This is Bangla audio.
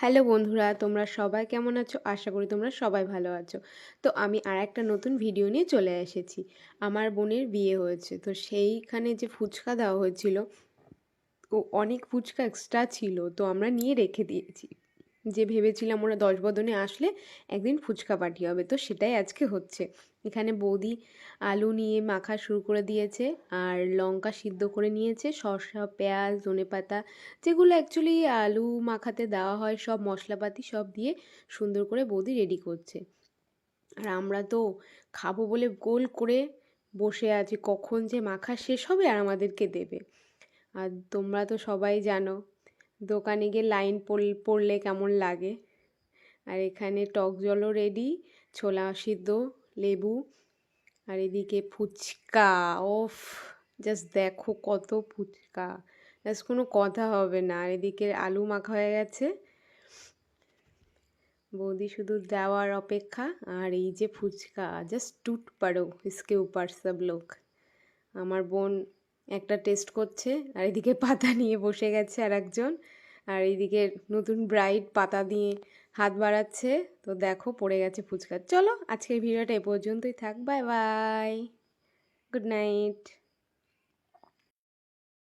হ্যালো বন্ধুরা, তোমরা সবাই কেমন আছো? আশা করি তোমরা সবাই ভালো আছো। তো আমি আর একটা নতুন ভিডিও নিয়ে চলে এসেছি। আমার বোনের বিয়ে হয়েছে, তো সেইখানে যে ফুচকা দেওয়া হয়েছিল, ও অনেক ফুচকা এক্সট্রা ছিল, তো আমরা নিয়ে রেখে দিয়েছি। যে ভেবেছিলাম ওরা 10 বদনে আসলে একদিন ফুচকা পার্টি হবে, তো সেটাই আজকে হচ্ছে। এখানে বৌদি আলু নিয়ে মাখা শুরু করে দিয়েছে, আর লঙ্কা সিদ্ধ করে নিয়েছে, শসা, পেঁয়াজ, ধনেপাতা, যেগুলো অ্যাকচুয়ালি আলু মাখাতে দেওয়া হয়, সব মশলাপাতি সব দিয়ে সুন্দর করে বৌদি রেডি করছে। আর আমরা তো খাবো বলে গোল করে বসে আছি, কখন যে মাখা শেষ হবে আর আমাদেরকে দেবে। আর তোমরা তো সবাই জানো দোকানে গিয়ে লাইন পড়লে কেমন লাগে। আর এখানে টক জলও রেডি, ছোলা সিদ্ধ, লেবু, আর এদিকে ফুচকা। ওফ, জাস্ট দেখো কত ফুচকা, জাস্ট কোনো কথা হবে না। আর এদিকে আলু মাখা হয়ে গেছে, বৌদি শুধু দেওয়ার অপেক্ষা। আর এই যে ফুচকা, জাস্ট টুট পারো ইসকে উপার সব লোক। আমার বোন একটা টেস্ট করছে, আর এদিকে পাতা নিয়ে বসে গেছে আর একজন, আর এইদিকে নতুন ব্রাইড পাতা দিয়ে হাত বাড়াচ্ছে। তো দেখো পড়ে গেছে ফুচকা। চলো আজকের ভিডিওটা এ পর্যন্তই থাক, বাই বাই, গুড নাইট।